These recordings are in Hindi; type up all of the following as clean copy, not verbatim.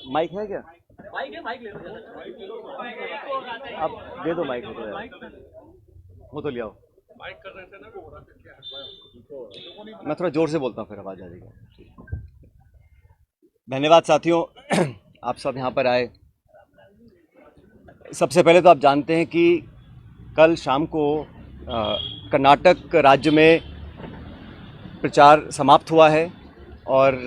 माइक है क्या? माइक ले लो। आप दे दो माइक, वो तो ले आओ। माइक कर रहे थे ना, वो हो रहा है। मैं थोड़ा जोर से बोलता हूँ, फिर आवाज आ जाएगी। धन्यवाद साथियों, आप सब यहाँ पर आए। सबसे पहले तो आप जानते हैं कि कल शाम को कर्नाटक राज्य में प्रचार समाप्त हुआ है और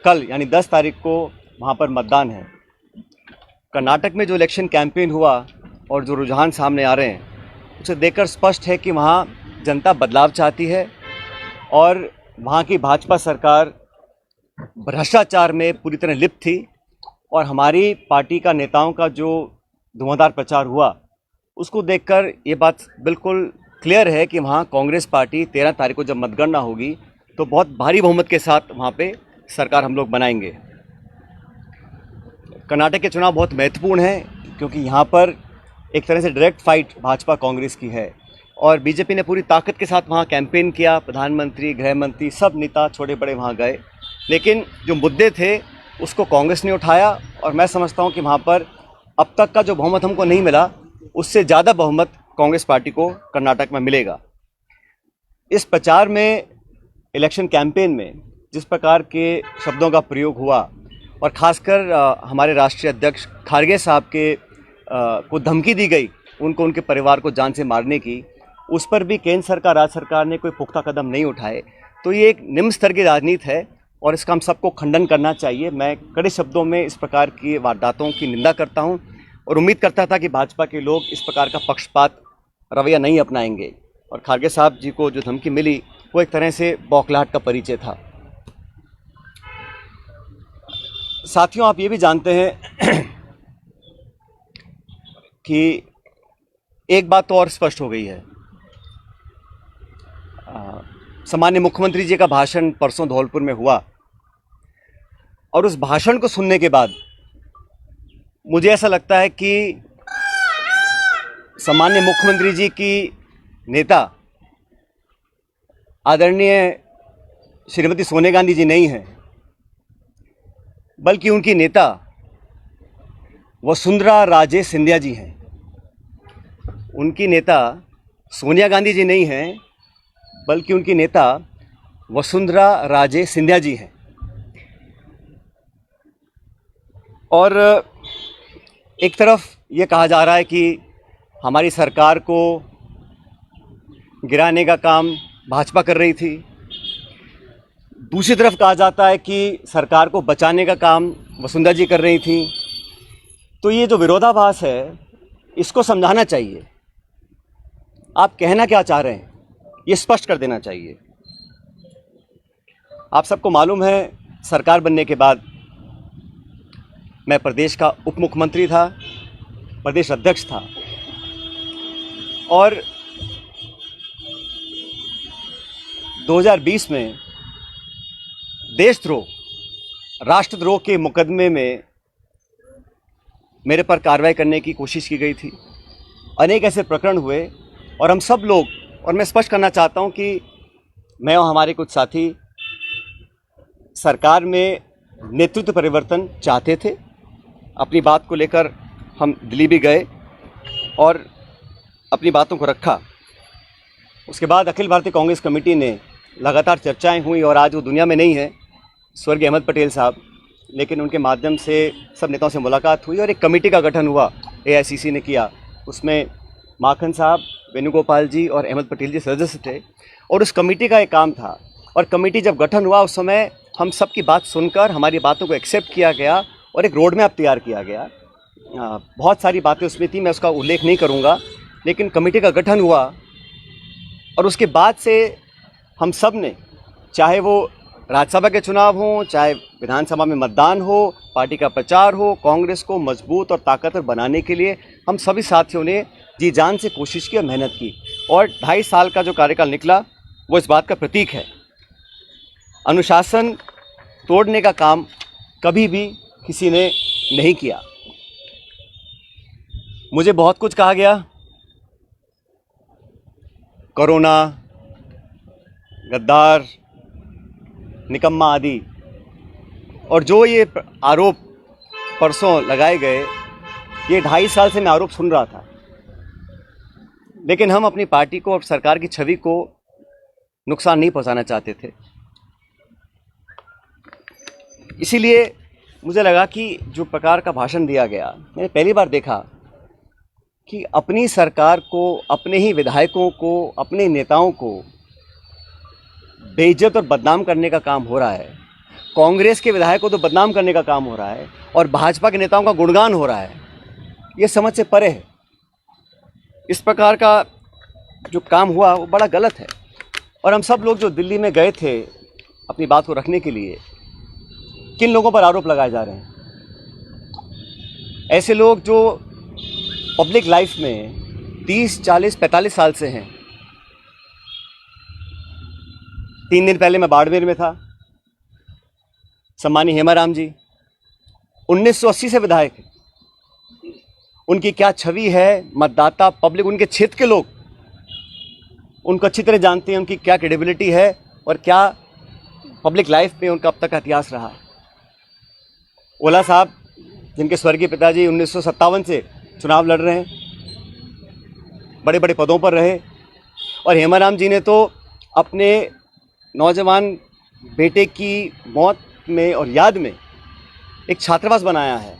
कल यानी 10 तारीख को वहाँ पर मतदान है। कर्नाटक में जो इलेक्शन कैंपेन हुआ और जो रुझान सामने आ रहे हैं, उसे देखकर स्पष्ट है कि वहाँ जनता बदलाव चाहती है और वहाँ की भाजपा सरकार भ्रष्टाचार में पूरी तरह लिप्त थी। और हमारी पार्टी का नेताओं का जो धुआंधार प्रचार हुआ, उसको देखकर ये बात बिल्कुल क्लियर है कि वहाँ कांग्रेस पार्टी 13 तारीख को जब मतगणना होगी तो बहुत भारी बहुमत के साथ वहाँ पे सरकार हम लोग बनाएंगे। कर्नाटक के चुनाव बहुत महत्वपूर्ण हैं क्योंकि यहाँ पर एक तरह से डायरेक्ट फाइट भाजपा कांग्रेस की है और बीजेपी ने पूरी ताकत के साथ वहाँ कैंपेन किया। प्रधानमंत्री, गृह मंत्री, सब नेता छोटे बड़े वहाँ गए, लेकिन जो मुद्दे थे उसको कांग्रेस ने उठाया और मैं समझता हूँ कि वहाँ पर अब तक का जो बहुमत हमको नहीं मिला, उससे ज़्यादा बहुमत कांग्रेस पार्टी को कर्नाटक में मिलेगा। इस प्रचार में, इलेक्शन कैंपेन में जिस प्रकार के शब्दों का प्रयोग हुआ और ख़ासकर हमारे राष्ट्रीय अध्यक्ष खारगे साहब के को धमकी दी गई, उनको, उनके परिवार को जान से मारने की, उस पर भी केंद्र सरकार, राज्य सरकार ने कोई पुख्ता कदम नहीं उठाए। तो ये एक निम्न स्तर की राजनीति है और इसका हम सबको खंडन करना चाहिए। मैं कड़े शब्दों में इस प्रकार की वारदातों की निंदा करता हूं और उम्मीद करता था कि भाजपा के लोग इस प्रकार का पक्षपात रवैया नहीं अपनाएंगे। और खारगे साहब जी को जो धमकी मिली वो एक तरह से बौखलाहट का परिचय था। साथियों, आप ये भी जानते हैं कि एक बात तो और स्पष्ट हो गई है। सामान्य मुख्यमंत्री जी का भाषण परसों धौलपुर में हुआ और उस भाषण को सुनने के बाद मुझे ऐसा लगता है कि सामान्य मुख्यमंत्री जी की नेता आदरणीय श्रीमती सोनिया गांधी जी नहीं है, बल्कि उनकी नेता वसुंधरा राजे सिंधिया जी हैं। उनकी नेता सोनिया गांधी जी नहीं हैं, बल्कि उनकी नेता वसुंधरा राजे सिंधिया जी हैं। और एक तरफ ये कहा जा रहा है कि हमारी सरकार को गिराने का काम भाजपा कर रही थी, दूसरी तरफ कहा जाता है कि सरकार को बचाने का काम वसुंधरा जी कर रही थी। तो ये जो विरोधाभास है, इसको समझाना चाहिए। आप कहना क्या चाह रहे हैं, ये स्पष्ट कर देना चाहिए। आप सबको मालूम है, सरकार बनने के बाद मैं प्रदेश का उप मुख्यमंत्री था, प्रदेश अध्यक्ष था और 2020 में देशद्रोह, राष्ट्रद्रोह के मुकदमे में मेरे पर कार्रवाई करने की कोशिश की गई थी। अनेक ऐसे प्रकरण हुए और हम सब लोग, और मैं स्पष्ट करना चाहता हूं कि मैं और हमारे कुछ साथी सरकार में नेतृत्व परिवर्तन चाहते थे। अपनी बात को लेकर हम दिल्ली भी गए और अपनी बातों को रखा। उसके बाद अखिल भारतीय कांग्रेस कमेटी ने लगातार चर्चाएं हुई और आज वो दुनिया में नहीं है, स्वर्गीय अहमद पटेल साहब, लेकिन उनके माध्यम से सब नेताओं से मुलाकात हुई और एक कमेटी का गठन हुआ, एआईसीसी ने किया। उसमें माखन साहब, वेणुगोपाल जी और अहमद पटेल जी सदस्य थे और उस कमेटी का एक काम था। और कमेटी जब गठन हुआ उस समय हम सब की बात सुनकर हमारी बातों को एक्सेप्ट किया गया और एक रोड मैप तैयार किया गया। बहुत सारी बातें उसमें थी, मैं उसका उल्लेख नहीं करूँगा, लेकिन कमेटी का गठन हुआ और उसके बाद से हम सब ने, चाहे वो राज्यसभा के चुनाव हों, चाहे विधानसभा में मतदान हो, पार्टी का प्रचार हो, कांग्रेस को मजबूत और ताकतवर बनाने के लिए हम सभी साथियों ने जी जान से कोशिश की और मेहनत की। और 2.5 साल का जो कार्यकाल निकला वो इस बात का प्रतीक है। अनुशासन तोड़ने का काम कभी भी किसी ने नहीं किया। मुझे बहुत कुछ कहा गया, कोरोना, गद्दार, निकम्मा आदि, और जो ये आरोप परसों लगाए गए, ये 2.5 साल से मैं आरोप सुन रहा था, लेकिन हम अपनी पार्टी को और सरकार की छवि को नुकसान नहीं पहुंचाना चाहते थे। इसीलिए मुझे लगा कि जो प्रकार का भाषण दिया गया, मैंने पहली बार देखा कि अपनी सरकार को, अपने ही विधायकों को, अपने नेताओं को बेइज्जत और बदनाम करने का काम हो रहा है। कांग्रेस के विधायकों को तो बदनाम करने का काम हो रहा है और भाजपा के नेताओं का गुणगान हो रहा है। ये समझ से परे है। इस प्रकार का जो काम हुआ वो बड़ा गलत है। और हम सब लोग जो दिल्ली में गए थे अपनी बात को रखने के लिए, किन लोगों पर आरोप लगाए जा रहे हैं? ऐसे लोग जो पब्लिक लाइफ में 30, 40, 45 साल से हैं। 3 दिन पहले मैं बाड़मेर में था। सम्मानीय हेमाराम जी 1980 से विधायक हैं। उनकी क्या छवि है, मतदाता, पब्लिक, उनके क्षेत्र के लोग उनको अच्छी तरह जानते हैं, उनकी क्या क्रेडिबिलिटी है और क्या पब्लिक लाइफ में उनका अब तक का इतिहास रहा। ओला साहब, जिनके स्वर्गीय पिताजी 1957 से चुनाव लड़ रहे हैं, बड़े बड़े पदों पर रहे, और हेमाराम जी ने तो अपने नौजवान बेटे की मौत में और याद में एक छात्रावास बनाया है।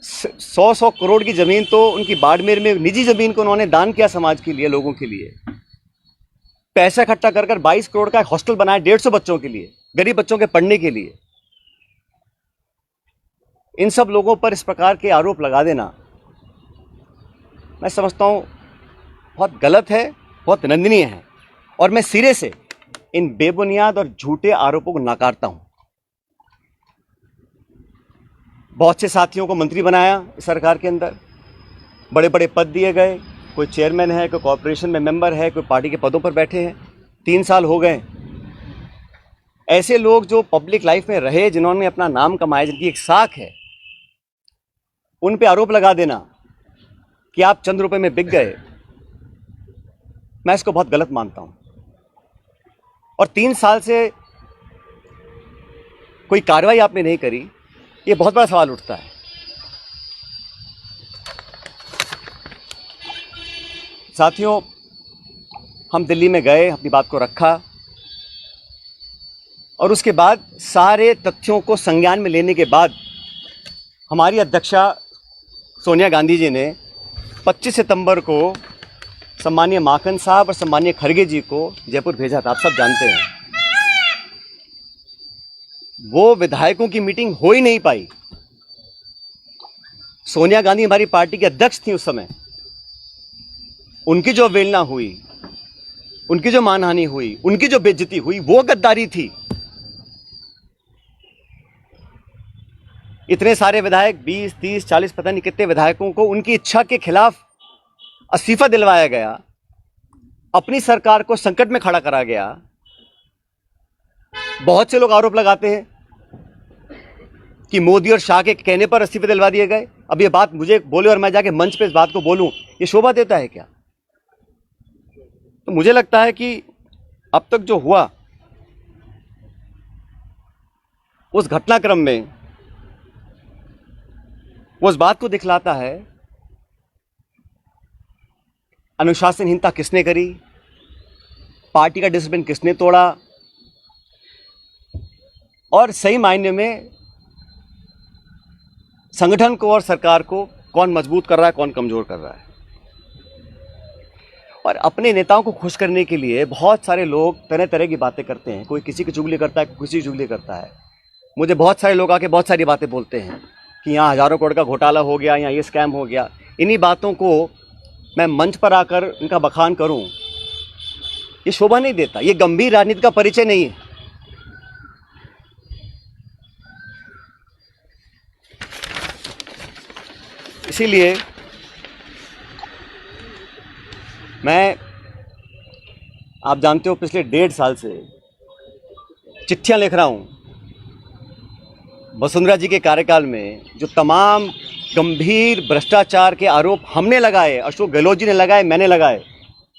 100 करोड़ की ज़मीन तो उनकी बाड़मेर में, निजी ज़मीन को उन्होंने दान किया समाज के लिए, लोगों के लिए। पैसा इकट्ठा कर 22 करोड़ का एक हॉस्टल बनाया 150 बच्चों के लिए, गरीब बच्चों के पढ़ने के लिए। इन सब लोगों पर इस प्रकार के आरोप लगा देना, मैं समझता हूँ बहुत गलत है, बहुत निंदनीय है, और मैं सिरे से इन बेबुनियाद और झूठे आरोपों को नकारता हूँ। बहुत से साथियों को मंत्री बनाया इस सरकार के अंदर, बड़े बड़े पद दिए गए, कोई चेयरमैन है, कोई कॉर्पोरेशन में मेंबर है, कोई पार्टी के पदों पर बैठे हैं। 3 साल हो गए। ऐसे लोग जो पब्लिक लाइफ में रहे, जिन्होंने अपना नाम कमाया, जिनकी एक साख है, उन पे आरोप लगा देना कि आप चंद रुपए में बिक गए, मैं इसको बहुत गलत मानता हूं। और 3 साल से कोई कार्रवाई आपने नहीं करी, ये बहुत बड़ा सवाल उठता है। साथियों, हम दिल्ली में गए, अपनी बात को रखा, और उसके बाद सारे तथ्यों को संज्ञान में लेने के बाद हमारी अध्यक्षा सोनिया गांधी जी ने 25 सितंबर को सम्मानीय माखन साहब और सम्मानीय खड़गे जी को जयपुर भेजा था। आप सब जानते हैं। वो विधायकों की मीटिंग हो ही नहीं पाई। सोनिया गांधी हमारी पार्टी की अध्यक्ष थी उस समय। उनकी जो अवहेलना हुई, उनकी जो मानहानि हुई, उनकी जो बेइज्जती हुई, वो गद्दारी थी। इतने सारे विधायक, 20, 30, 40, पता नहीं कितने विधायकों को उनकी इच्छा के खिलाफ इस्तीफा दिलवाया गया, अपनी सरकार को संकट में खड़ा करा गया। बहुत से लोग आरोप लगाते हैं कि मोदी और शाह के कहने पर इस्तीफे दिलवा दिए गए। अब ये बात मुझे बोले और मैं जाके मंच पे इस बात को बोलूं, ये शोभा देता है क्या? तो मुझे लगता है कि अब तक जो हुआ उस घटनाक्रम में, वो इस बात को दिखलाता है अनुशासनहीनता किसने करी, पार्टी का डिसिप्लिन किसने तोड़ा, और सही मायने में संगठन को और सरकार को कौन मजबूत कर रहा है, कौन कमजोर कर रहा है। और अपने नेताओं को खुश करने के लिए बहुत सारे लोग तरह तरह की बातें करते हैं। कोई किसी की चुगली करता है, कोई किसी की चुगली करता है। मुझे बहुत सारे लोग आके बहुत सारी बातें बोलते हैं कि यहाँ हज़ारों करोड़ का घोटाला हो गया, यहाँ ये स्कैम हो गया। इन्हीं बातों को मैं मंच पर आकर इनका बखान करूं, ये शोभा नहीं देता, ये गंभीर राजनीति का परिचय नहीं है। इसीलिए मैं, आप जानते हो, पिछले 1.5 साल से चिट्ठियां लिख रहा हूं वसुंधरा जी के कार्यकाल में जो तमाम गंभीर भ्रष्टाचार के आरोप हमने लगाए, अशोक गहलोत जी ने लगाए, मैंने लगाए,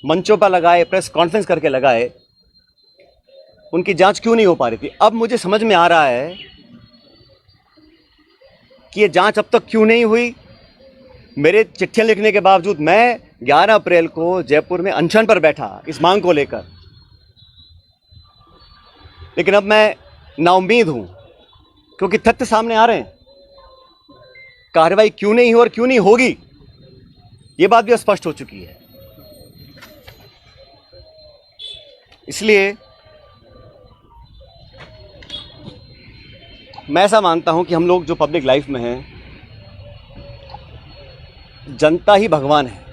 मंचों पर लगाए, प्रेस कॉन्फ्रेंस करके लगाए, उनकी जांच क्यों नहीं हो पा रही थी। अब मुझे समझ में आ रहा है कि ये जांच अब तक क्यों नहीं हुई। मेरे चिट्ठियां लिखने के बावजूद मैं 11 अप्रैल को जयपुर में अनशन पर बैठा इस मांग को लेकर, लेकिन अब मैं नाउम्मीद हूं क्योंकि तथ्य सामने आ रहे हैं। कार्रवाई क्यों नहीं हो और क्यों नहीं होगी, ये बात भी स्पष्ट हो चुकी है। इसलिए मैं ऐसा मानता हूं कि हम लोग जो पब्लिक लाइफ में हैं, जनता ही भगवान है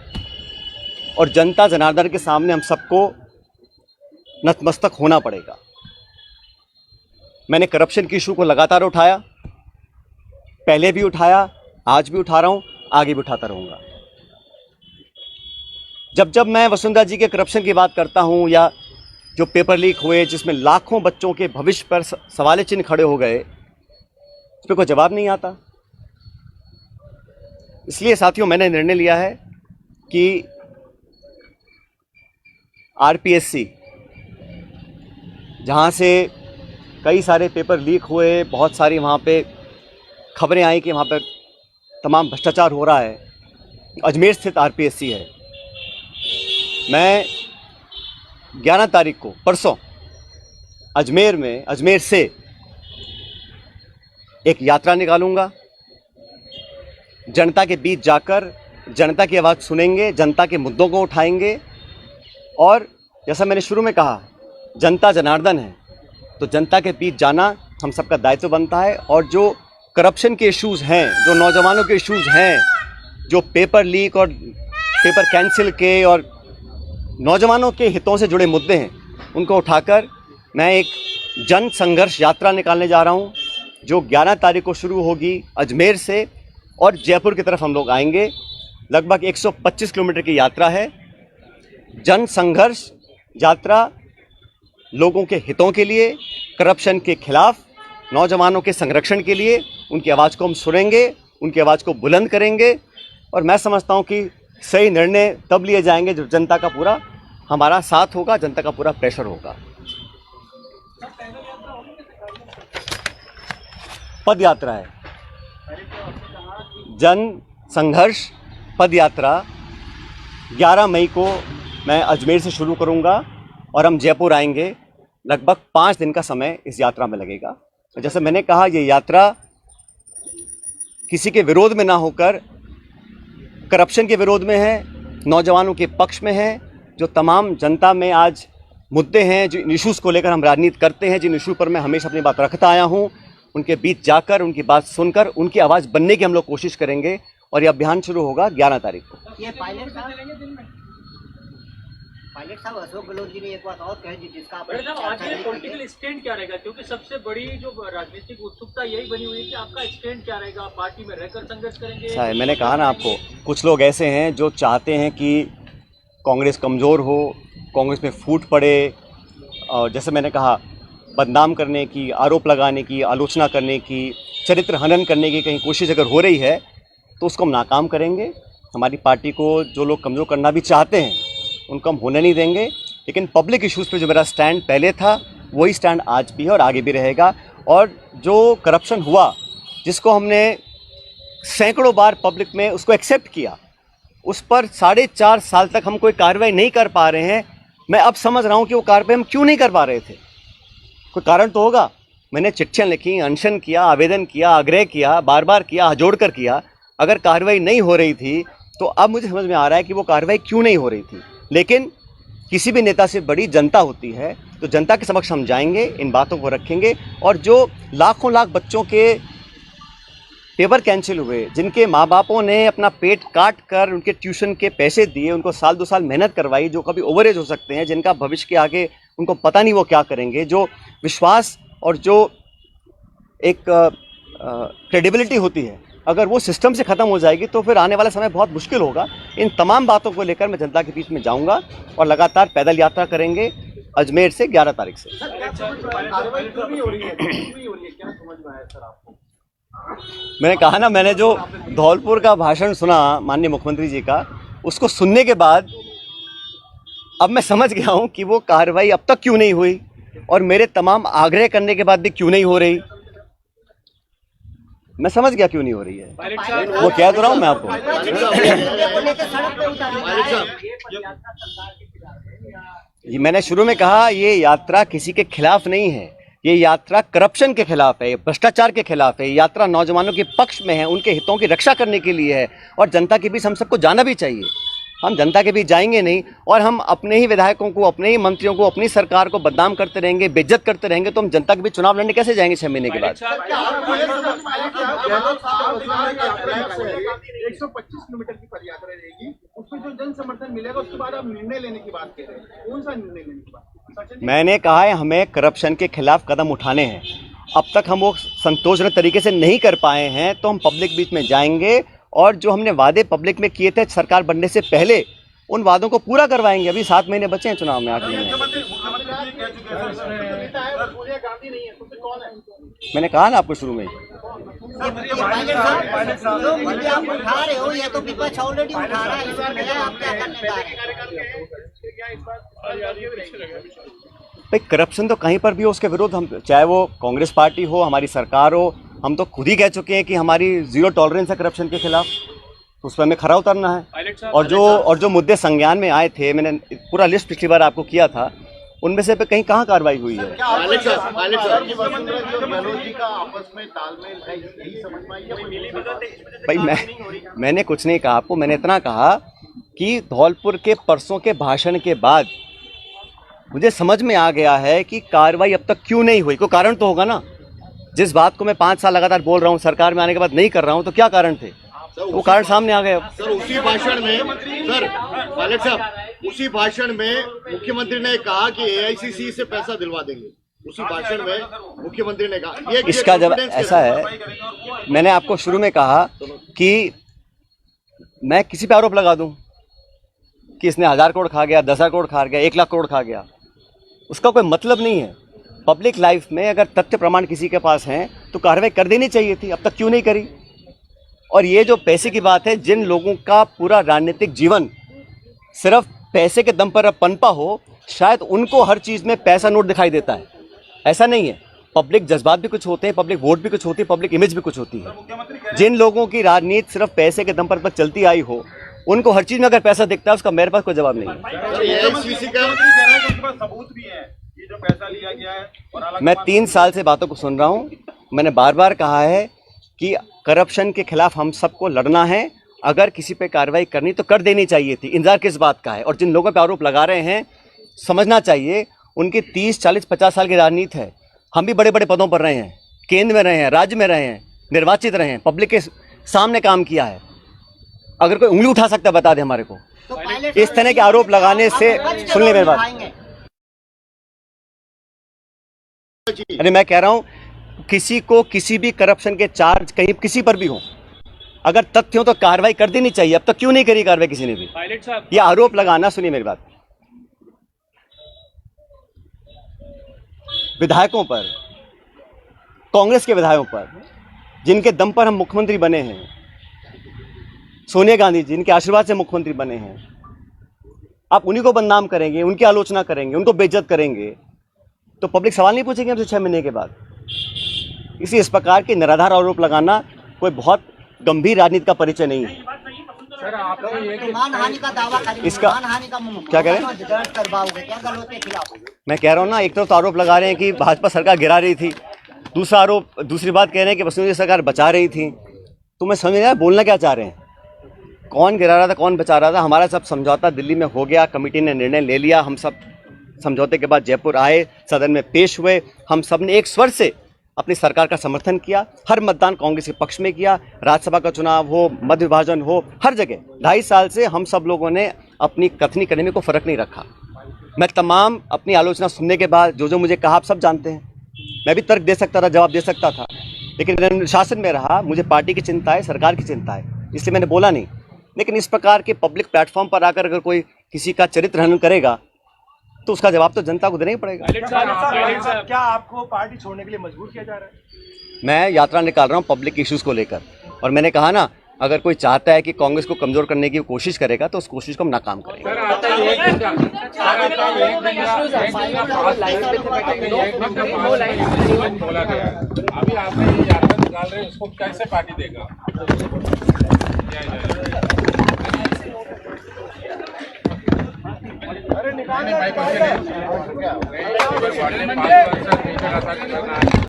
और जनता जनार्दन के सामने हम सबको नतमस्तक होना पड़ेगा। मैंने करप्शन की इशू को लगातार उठाया, पहले भी उठाया, आज भी उठा रहा हूं, आगे भी उठाता रहूंगा। जब जब मैं वसुंधरा जी के करप्शन की बात करता हूं या जो पेपर लीक हुए जिसमें लाखों बच्चों के भविष्य पर सवाल चिन्ह खड़े हो गए, उस पर कोई जवाब नहीं आता। इसलिए साथियों, मैंने निर्णय लिया है कि आरपीएससी, जहां से कई सारे पेपर लीक हुए, बहुत सारी वहाँ पे खबरें आई कि वहाँ पे तमाम भ्रष्टाचार हो रहा है, अजमेर स्थित आरपीएससी है। मैं 11 तारीख को परसों अजमेर से एक यात्रा निकालूंगा। जनता के बीच जाकर जनता की आवाज़ सुनेंगे, जनता के मुद्दों को उठाएंगे और जैसा मैंने शुरू में कहा, जनता जनार्दन है तो जनता के बीच जाना हम सबका दायित्व बनता है। और जो करप्शन के इश्यूज़ हैं, जो नौजवानों के इश्यूज़ हैं, जो पेपर लीक और पेपर कैंसिल के और नौजवानों के हितों से जुड़े मुद्दे हैं, उनको उठाकर मैं एक जन संघर्ष यात्रा निकालने जा रहा हूं, जो 11 तारीख को शुरू होगी अजमेर से और जयपुर की तरफ हम लोग आएंगे। लगभग 125 किलोमीटर की यात्रा है। जन संघर्ष यात्रा लोगों के हितों के लिए, करप्शन के खिलाफ, नौजवानों के संरक्षण के लिए। उनकी आवाज़ को हम सुनेंगे, उनकी आवाज़ को बुलंद करेंगे और मैं समझता हूं कि सही निर्णय तब लिए जाएंगे जब जनता का पूरा हमारा साथ होगा, जनता का पूरा प्रेशर होगा। पद यात्रा है, जन संघर्ष पद यात्रा 11 मई को मैं अजमेर से शुरू करूंगा और हम जयपुर आएंगे। लगभग 5 दिन का समय इस यात्रा में लगेगा। जैसे मैंने कहा, ये यात्रा किसी के विरोध में ना होकर करप्शन के विरोध में है, नौजवानों के पक्ष में है। जो तमाम जनता में आज मुद्दे हैं, जो इशूज़ को लेकर हम राजनीति करते हैं, जिन इशू पर मैं हमेशा अपनी बात रखता आया हूं, उनके बीच जाकर, उनकी बात सुनकर, उनकी आवाज़ बनने की हम लोग कोशिश करेंगे। और ये अभियान शुरू होगा 11 तारीख को। ये पायलट साहब अशोक गहलोत जी ने एक बात और कही जिसका आज ये पॉलिटिकल स्टैंड क्या रहेगा, क्योंकि सबसे बड़ी जो राजनीतिक उत्सुकता यही बनी हुई है कि आपका स्टैंड क्या रहेगा, पार्टी में रहकर संघर्ष करेंगे। मैंने कहा ना आपको, कुछ लोग ऐसे हैं जो चाहते हैं कि कांग्रेस कमज़ोर हो, कांग्रेस में फूट पड़े, और जैसे मैंने कहा, बदनाम करने की, आरोप लगाने की, आलोचना करने की, चरित्र हनन करने की कहीं कोशिश अगर हो रही है तो उसको हम नाकाम करेंगे। हमारी पार्टी को जो लोग कमज़ोर करना भी चाहते हैं उनको हम होने नहीं देंगे। लेकिन पब्लिक इश्यूज़ पे जो मेरा स्टैंड पहले था वही स्टैंड आज भी है और आगे भी रहेगा। और जो करप्शन हुआ, जिसको हमने सैकड़ों बार पब्लिक में उसको एक्सेप्ट किया, उस पर 4.5 साल तक हम कोई कार्रवाई नहीं कर पा रहे हैं। मैं अब समझ रहा हूँ कि वो कार्रवाई हम क्यों नहीं कर पा रहे थे। कोई कारण तो होगा। मैंने चिट्ठियाँ लिखी, अनशन किया, आवेदन किया, आग्रह किया, बार बार किया, हाथ जोड़ कर किया। अगर कार्रवाई नहीं हो रही थी तो अब मुझे समझ में आ रहा है कि वो कार्रवाई क्यों नहीं हो रही थी। लेकिन किसी भी नेता से बड़ी जनता होती है, तो जनता के समक्ष हम जाएंगे, इन बातों को रखेंगे। और जो लाखों लाख बच्चों के पेपर कैंसिल हुए, जिनके माँ बापों ने अपना पेट काट कर उनके ट्यूशन के पैसे दिए, उनको साल 2 साल मेहनत करवाई, जो कभी ओवरेज हो सकते हैं, जिनका भविष्य के आगे उनको पता नहीं वो क्या करेंगे, जो विश्वास और जो एक क्रेडिबिलिटी होती है, अगर वो सिस्टम से ख़त्म हो जाएगी तो फिर आने वाला समय बहुत मुश्किल होगा। इन तमाम बातों को लेकर मैं जनता के बीच में जाऊंगा और लगातार पैदल यात्रा करेंगे अजमेर से 11 तारीख से। मैंने कहा ना, मैंने जो धौलपुर का भाषण सुना माननीय मुख्यमंत्री जी का, उसको सुनने के बाद अब मैं समझ गया हूं कि वो कार्रवाई अब तक क्यों नहीं हुई और मेरे तमाम आग्रह करने के बाद भी क्यों नहीं हो रही। मैं समझ गया क्यों नहीं हो रही है, पायलट साहब, वो कह तो रहा हूँ मैं आपको। ये मैंने शुरू में कहा, ये यात्रा किसी के खिलाफ नहीं है, ये यात्रा करप्शन के खिलाफ है, भ्रष्टाचार के खिलाफ है, ये यात्रा नौजवानों के पक्ष में है, उनके हितों की रक्षा करने के लिए है और जनता के बीच हम सबको जाना भी चाहिए। हम जनता के बीच जाएंगे नहीं और हम अपने ही विधायकों को, अपने ही मंत्रियों को, अपनी सरकार को बदनाम करते रहेंगे, बेइज्जत करते रहेंगे, तो हम जनता के बीच चुनाव लड़ने कैसे जाएंगे 6 महीने के बाद? 125 किलोमीटर की पदयात्रा रहेगी, उसमें जो जन समर्थन मिलेगा उसके बाद आप निर्णय लेने की बात कर रहे हैं, कौन सा निर्णय लेने की बात? मैंने कहा है हमें करप्शन के खिलाफ कदम उठाने हैं। अब तक हम वो संतोषजनक तरीके से नहीं कर पाए हैं, तो हम पब्लिक बीच में जाएंगे और जो हमने वादे पब्लिक में किए थे सरकार बनने से पहले, उन वादों को पूरा करवाएंगे। अभी 7 महीने बचे हैं चुनाव में, 8 महीने। मैंने कहा ना आपको शुरू में, आप उठा रहे हो, ये तो विपक्ष ऑलरेडी उठा रहा है, इसमें आप क्या करने जा रहे हैं? भाई करप्शन तो कहीं पर भी हो उसके विरुद्ध हम, चाहे वो कांग्रेस पार्टी हो, हमारी सरकार हो, हम तो खुद ही कह चुके हैं कि हमारी 0 टॉलरेंस है करप्शन के खिलाफ, तो उस पर हमें खरा उतरना है। और जो मुद्दे संज्ञान में आए थे, मैंने पूरा लिस्ट पिछली बार आपको किया था, उनमें से कहीं कहाँ कार्रवाई हुई है? भाई मैंने कुछ नहीं कहा आपको, मैंने इतना कहा कि धौलपुर के परसों के भाषण के बाद मुझे समझ में आ गया है कि कार्रवाई अब तक क्यों नहीं हुई। कोई कारण तो होगा ना। जिस बात को मैं 5 साल लगातार बोल रहा हूँ, सरकार में आने के बाद नहीं कर रहा हूँ, तो क्या कारण थे? वो कारण सामने आ गए। सर उसी भाषण में, सर पायलट साहब, उसी भाषण में मुख्यमंत्री ने कहा कि AICC से पैसा दिलवा देंगे। उसी भाषण में मुख्यमंत्री ने कहा। ये इसका जब ऐसा है, मैंने आपको शुरू में कहा कि मैं किसी पे आरोप लगा दूं कि इसने 1000 करोड़ खा गया, 10,000 करोड़ खा गया, 1 लाख करोड़ खा गया, उसका कोई मतलब नहीं है। पब्लिक लाइफ में अगर तथ्य प्रमाण किसी के पास हैं तो कार्रवाई कर देनी चाहिए थी, अब तक क्यों नहीं करी? और ये जो पैसे की बात है, जिन लोगों का पूरा राजनीतिक जीवन सिर्फ पैसे के दम पर पनपा हो, शायद उनको हर चीज़ में पैसा नोट दिखाई देता है। ऐसा नहीं है, पब्लिक जज्बात भी कुछ होते हैं, पब्लिक वोट भी कुछ होती है, पब्लिक इमेज भी कुछ होती है। जिन लोगों की राजनीति सिर्फ पैसे के दम पर चलती आई हो, उनको हर चीज़ में अगर पैसा दिखता है, उसका मेरे पास कोई जवाब नहीं है। मैं 3 साल से बातों को सुन रहा हूँ। मैंने बार बार कहा है कि करप्शन के खिलाफ हम सबको लड़ना है। अगर किसी पे कार्रवाई करनी तो कर देनी चाहिए थी, इंतजार किस बात का है? और जिन लोगों पे आरोप लगा रहे हैं, समझना चाहिए उनकी 30, 40, 50 साल की राजनीति है। हम भी बड़े बड़े पदों पर रहे हैं, केंद्र में रहे हैं, राज्य में रहे हैं, निर्वाचित रहे हैं, पब्लिक के सामने काम किया है। अगर कोई उंगली उठा सकता है बता दे हमारे को। इस तरह के आरोप लगाने से, सुन ले मेरी बात, अरे मैं कह रहा हूं किसी को किसी भी करप्शन के चार्ज कहीं किसी पर भी हो, अगर तथ्य हो तो कार्रवाई कर देनी चाहिए। अब तक क्यों नहीं करी कार्रवाई किसी ने भी? ये आरोप लगाना, सुनिए मेरी बात, विधायकों पर, कांग्रेस के विधायकों पर, जिनके दम पर हम मुख्यमंत्री बने हैं, सोनिया गांधी जी जिनके आशीर्वाद से मुख्यमंत्री बने हैं, आप उन्हीं को बदनाम करेंगे, उनकी आलोचना करेंगे, उनको बेइज्जत करेंगे, तो पब्लिक सवाल नहीं पूछेंगे हमसे 6 महीने के बाद। इसी इस प्रकार के निराधार आरोप लगाना कोई बहुत गंभीर राजनीति का परिचय नहीं है। सर आप मानहानि का दावा करेंगे, इसका मानहानि का क्या कह रहे हैं? दर्ज करवाओगे क्या गलत के खिलाफ? मैं कह रहा हूँ ना, एक तरफ तो आरोप लगा रहे हैं कि भाजपा सरकार गिरा रही थी, दूसरी बात कह रहे हैं कि वसुंधरा सरकार बचा रही थी। तो मैं समझ नहीं आया बोलना क्या चाह रहे हैं, कौन गिरा रहा था, कौन बचा रहा था? हमारा सब समझौता दिल्ली में हो गया, कमेटी ने निर्णय ले लिया, हम सब समझौते के बाद जयपुर आए, सदन में पेश हुए, हम सब ने एक स्वर से अपनी सरकार का समर्थन किया, हर मतदान कांग्रेस के पक्ष में किया, राज्यसभा का चुनाव हो, मध्य विभाजन हो, हर जगह 2.5 साल से हम सब लोगों ने अपनी कथनी करने में कोई फ़र्क नहीं रखा। मैं तमाम अपनी आलोचना सुनने के बाद जो मुझे कहा आप सब जानते हैं। मैं भी तर्क दे सकता था, जवाब दे सकता था, लेकिन मैंने शासन में रहा, मुझे पार्टी की चिंता है, सरकार की चिंता है, इसलिए मैंने बोला नहीं। लेकिन इस प्रकार के पब्लिक प्लेटफॉर्म पर आकर अगर कोई किसी का चरित्र हनन करेगा तो उसका जवाब तो जनता को देना ही पड़ेगा। क्या आपको पार्टी छोड़ने के लिए मजबूर किया जा रहा है? मैं यात्रा निकाल रहा हूँ पब्लिक इश्यूज को लेकर, और मैंने कहा ना, अगर कोई चाहता है कि कांग्रेस को कमजोर करने की कोशिश करेगा तो उस कोशिश को हम नाकाम करेंगे। निकाल रहे हैं उसको कैसे पार्टी देगा? अरे निकाल